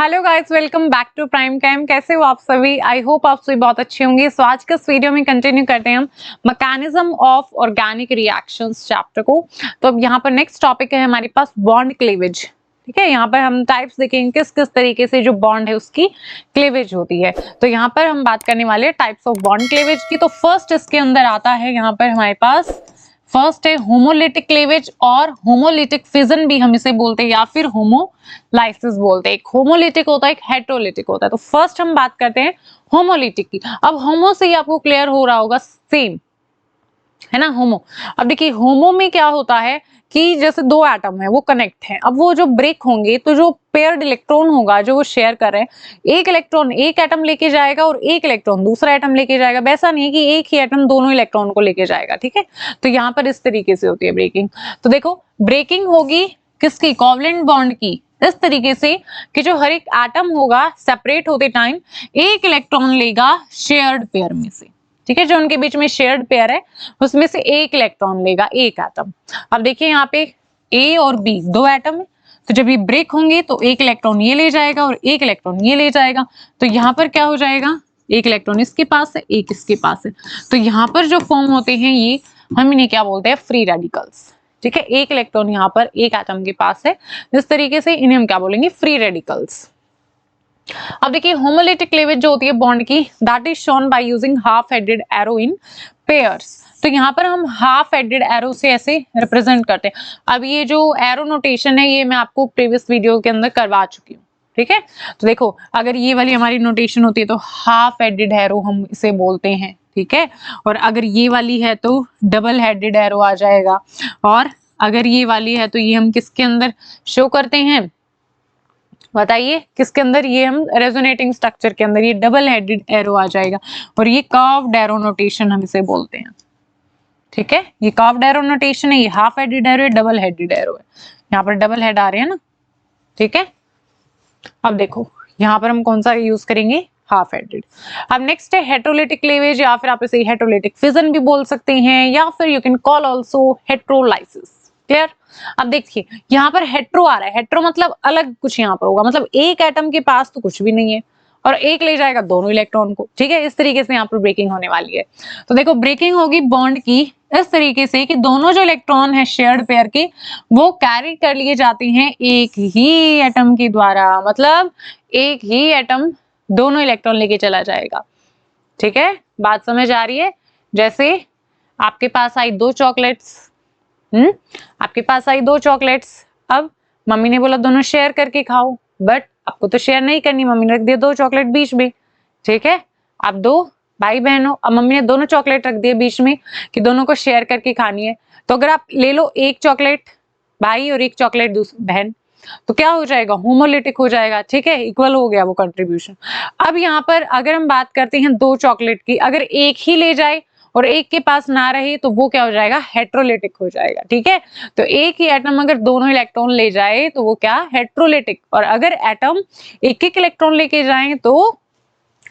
Hello guys, welcome back to prime time. कैसे हो आप सभी? आई होप आप सभी बहुत अच्छे होंगे। सो आज के इस वीडियो में कंटिन्यू करते हैं हम mechanism of organic reactions chapter को। तो अब यहाँ पर नेक्स्ट टॉपिक है हमारे पास बॉन्ड क्लीवेज। ठीक है, यहाँ पर हम टाइप्स देखेंगे किस किस तरीके से जो बॉन्ड है उसकी क्लीवेज होती है। तो यहाँ पर हम बात करने वाले हैं टाइप्स ऑफ बॉन्ड क्लीवेज की। तो फर्स्ट इसके अंदर आता है यहाँ पर हमारे पास फर्स्ट है होमोलिटिक क्लीवेज और होमोलिटिक फिजन भी हम इसे बोलते हैं या फिर होमोलाइसिस बोलते हैं। एक होमोलिटिक होता है, एक हेटेरोलिटिक होता है। तो फर्स्ट हम बात करते हैं होमोलिटिक की। अब होमो से ही आपको क्लियर हो रहा होगा, सेम है ना होमो। अब देखिए होमो में क्या होता है कि जैसे दो एटम है वो कनेक्ट है, अब वो जो ब्रेक होंगे तो जो पेयर्ड इलेक्ट्रॉन होगा जो वो शेयर कर रहे हैं, एक इलेक्ट्रॉन एक एटम लेके जाएगा और एक इलेक्ट्रॉन दूसरा एटम लेके जाएगा। वैसा नहीं है कि एक ही एटम दोनों इलेक्ट्रॉन को लेके जाएगा। ठीक है, तो यहाँ पर इस तरीके से होती है ब्रेकिंग। तो देखो ब्रेकिंग होगी किसकी? कोवलेंट बॉन्ड की, इस तरीके से कि जो हर एक एटम होगा सेपरेट होते टाइम एक इलेक्ट्रॉन लेगा शेयर्ड पेयर में से। ठीक है, जो उनके बीच में शेयर्ड पेयर है उसमें से एक इलेक्ट्रॉन लेगा एक एटम। अब देखिए यहाँ पे ए और बी दो एटम है, तो जब ये ब्रेक होंगे तो एक इलेक्ट्रॉन ये ले जाएगा और एक इलेक्ट्रॉन ये ले जाएगा। तो यहाँ पर क्या हो जाएगा, एक इलेक्ट्रॉन इसके पास है एक इसके पास है। तो यहाँ पर जो फॉर्म होते हैं ये हम इन्हें क्या बोलते हैं? Free radicals. ठीक है, एक इलेक्ट्रॉन यहाँ पर एक एटम के पास है, इस तरीके से इन्हें हम क्या बोलेंगे? Free radicals. अब देखिए होमोलिटिक क्लीवेज जो होती है बॉन्ड की, that is shown by using half headed arrow in pairs. तो यहाँ पर हम हाफ हेडेड एरो से ऐसे रिप्रेजेंट करते हैं। अब ये जो एरो नोटेशन है ये मैं आपको प्रीवियस वीडियो के अंदर करवा चुकी हूँ। ठीक है, तो देखो अगर ये वाली हमारी नोटेशन होती है तो हाफ हेडेड एरो हम इसे बोलते हैं। ठीक है, और अगर ये वाली है तो डबल हेडेड एरो आ जाएगा, और अगर ये वाली है तो ये हम किसके अंदर शो करते हैं? बताइए किसके अंदर? ये हम रेजोनेटिंग स्ट्रक्चर के अंदर ये डबल हेडेड एरो आ जाएगा, और ये कर्व्ड एरो नोटेशन हम इसे बोलते हैं। ठीक है, ये कर्व्ड एरो नोटेशन है, ये हाफ हेडेड एरो है, डबल हेडेड एरो है। यहाँ पर डबल हेड आ रहे हैं ना। ठीक है, अब देखो यहाँ पर हम कौन सा यूज करेंगे? Half headed. अब नेक्स्ट है हेटेरोलिटिक क्लीवेज, या फिर आप इसे हेटेरोलिटिक फिजन भी बोल सकते हैं, या फिर you can call also heterolysis. Clear? अब देखिए यहाँ पर हेट्रो आ रहा है, हेट्रो मतलब अलग कुछ यहाँ पर होगा, मतलब एक एटम के पास तो कुछ भी नहीं है और एक ले जाएगा दोनों इलेक्ट्रॉन को। ठीक है, इस तरीके से यहाँ पर ब्रेकिंग होने वाली है। तो देखो ब्रेकिंग होगी बॉन्ड की इस तरीके से कि दोनों जो इलेक्ट्रॉन है शेयर्ड पेयर के वो कैरी कर लिए जाते हैं एक ही एटम के द्वारा, मतलब एक ही एटम दोनों इलेक्ट्रॉन लेके चला जाएगा। ठीक है, बात समझ आ रही है? जैसे आपके पास आई दो चॉकलेट्स, आपके पास आई दो चॉकलेट्स, अब मम्मी ने बोला दोनों शेयर करके खाओ, बट आपको तो शेयर नहीं करनी, मम्मी ने रख दिया दो चॉकलेट बीच में। ठीक है, आप दो भाई बहन हो, अब मम्मी ने दोनों चॉकलेट रख दिए बीच में कि दोनों को शेयर करके खानी है। तो अगर आप ले लो एक चॉकलेट भाई और एक चॉकलेट बहन, तो क्या हो जाएगा? होमोलिटिक हो जाएगा। ठीक है, इक्वल हो गया वो कंट्रीब्यूशन। अब यहाँ पर अगर हम बात करते हैं दो चॉकलेट की, अगर एक ही ले जाए और एक के पास ना रहे तो वो क्या हो जाएगा? हेटेरोलिटिक हो जाएगा। ठीक है, तो एक ही एटम अगर दोनों इलेक्ट्रॉन ले जाए तो वो क्या? हेटेरोलिटिक। और अगर एटम एक एक इलेक्ट्रॉन लेके जाए तो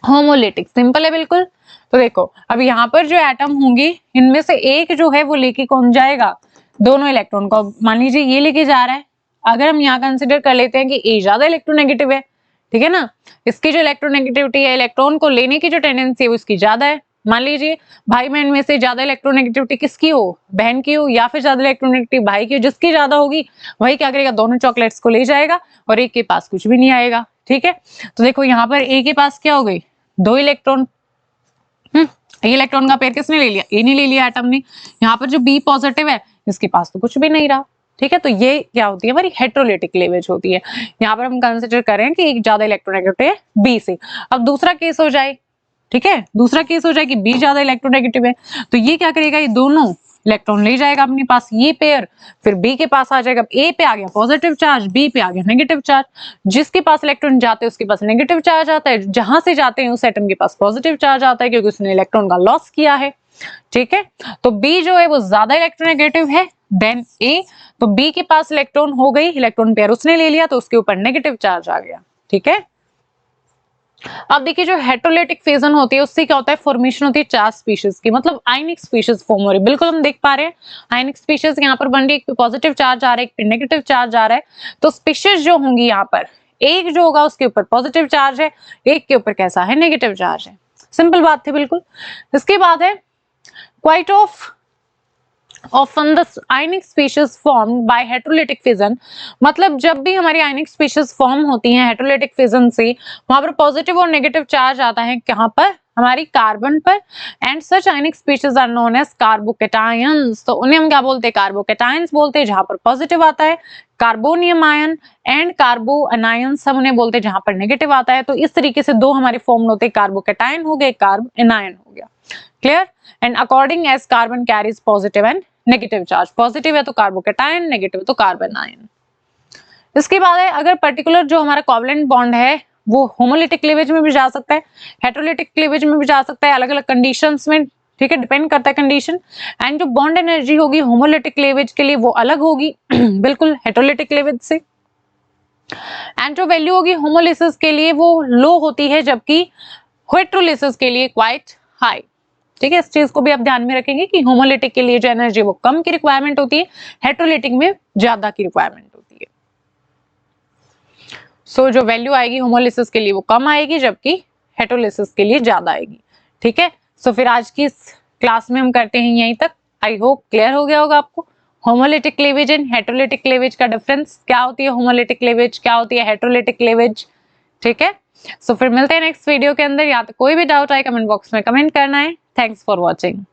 होमोलिटिक। सिंपल है बिल्कुल। तो देखो अब यहाँ पर जो एटम होंगे इनमें से एक जो है वो लेके कौन जाएगा? दोनों इलेक्ट्रॉन को। मान लीजिए ये लेके जा रहा है, अगर हम यहाँ कंसिडर कर लेते हैं कि ए ज्यादा इलेक्ट्रोनेगेटिव है, ठीक है ना, इसकी जो इलेक्ट्रोनेगेटिविटी है, इलेक्ट्रॉन को लेने की जो टेंडेंसी है वो इसकी ज्यादा है। मान लीजिए भाई बहन में से ज्यादा इलेक्ट्रोनेगेटिविटी किसकी हो? बहन की हो, या फिर ज्यादा इलेक्ट्रोनेगेटिव भाई की हो। जिसकी ज्यादा होगी वही क्या करेगा? दोनों चॉकलेट्स को ले जाएगा और एक के पास कुछ भी नहीं आएगा। ठीक है, तो देखो यहाँ पर ए के पास क्या हो गई? दो इलेक्ट्रॉन। इलेक्ट्रॉन का पेयर किसने ले लिया? ए ने ले लिया एटम ने। यहाँ पर जो बी पॉजिटिव है इसके पास तो कुछ भी नहीं रहा। ठीक है, तो ये क्या होती है? हमारी हेटेरोलिटिक क्लीवेज होती है। यहाँ पर हम कंसिडर करें कि एक ज्यादा इलेक्ट्रोनेगेटिव है बी से। अब दूसरा केस हो जाए, ठीक है, दूसरा केस हो जाए कि बी ज्यादा इलेक्ट्रोनेगेटिव है, तो ये क्या करेगा? ये दोनों इलेक्ट्रॉन ले जाएगा अपने पास, ये पेयर फिर बी के पास आ जाएगा। ए पे आ गया पॉजिटिव चार्ज, बी पे आ गया नेगेटिव चार्ज। जिसके पास इलेक्ट्रॉन जाते हैं उसके पास नेगेटिव चार्ज आता है, जहां से जाते हैं उस एटम के पास पॉजिटिव चार्ज आता है क्योंकि उसने इलेक्ट्रॉन का लॉस किया है। ठीक है, तो बी जो है वो ज्यादा इलेक्ट्रोनेगेटिव है देन ए, तो बी के पास इलेक्ट्रॉन हो गई, इलेक्ट्रॉन पेयर उसने ले लिया तो उसके ऊपर नेगेटिव चार्ज आ गया। ठीक है, अब देखिए जो हेटेरोलिटिक फिजन होती है उससे क्या होता है? फॉर्मेशन होती है चार स्पीशीज की, मतलब आयनिक स्पीशीज फॉर्म हो रही है। बिल्कुल हम देख पा रहे हैं आयनिक स्पीशीज यहाँ पर बन रही है, एक पे पॉजिटिव चार्ज आ रहा है, एक पे नेगेटिव चार्ज आ रहा है। तो स्पीशीज जो होंगी यहाँ पर एक जो होगा उसके ऊपर पॉजिटिव चार्ज है, एक के ऊपर कैसा है, नेगेटिव चार्ज है। सिंपल बात थी बिल्कुल। इसके बाद है quite often the ionic species formed by heterolytic fission, मतलब जब भी हमारी ionic species फॉर्म होती हैं heterolytic fission से, वहां पर पॉजिटिव और नेगेटिव चार्ज आता है कहां पर, हमारी कार्बन पर। And such ionic species are known as carbocations, तो उन्हें हम क्या बोलते हैं, कार्बोकेटायंस बोलते हैं, जहां पर पॉजिटिव आता है कार्बोनियम आयन, एंड कार्बो अनायंस हम उन्हें बोलते हैं जहां पर नेगेटिव आता है। तो इस तरीके से दो हमारे फॉर्म होते हैं, कार्बोकेटायन हो गए, कार्ब एनायन हो गया। Clear. And according as carbon carries positive and negative charge, positive है तो कार्बोकेटायन, नेगेटिव है तो कार्बन आयन। इसके बाद है अगर पर्टिकुलर जो हमारा कोवलेंट बॉन्ड है वो होमोलिटिक क्लीवेज में भी जा सकता है, हेटेरोलिटिक क्लीवेज में भी जा सकता है, अलग अलग कंडीशंस में, ठीक है, डिपेंड करता है कंडीशन। एंड जो बॉन्ड एनर्जी होगी होमोलिटिक क्लीवेज के लिए वो अलग होगी बिल्कुल हेटेरोलिटिक क्लीवेज से। एंड जो वैल्यू होगी होमोलिसिस के लिए वो लो होती है, जबकि हेटेरोलिसिस के लिए क्वाइट हाई। ठीक है, इस चीज को भी आप ध्यान में रखेंगे कि होमोलिटिक के लिए जो एनर्जी वो कम की रिक्वायरमेंट होती है, हेटेरोलिटिक में ज्यादा की रिक्वायरमेंट होती है। सो जो वैल्यू आएगी होमोलिसिस के लिए वो कम आएगी, जबकि हेटेरोलिसिस के लिए ज्यादा आएगी। ठीक है, सो फिर आज की इस क्लास में हम करते हैं यहीं तक। आई होप क्लियर हो गया होगा आपको homolytic cleavage and heterolytic cleavage का डिफरेंस क्या होती है, होमोलिटिक क्लीवेज क्या होती है, हेटेरोलिटिक क्लीवेज। ठीक है, सो फिर मिलते हैं नेक्स्ट वीडियो के अंदर। या तो कोई भी डाउट आए कमेंट बॉक्स में कमेंट करना है। Thanks for watching.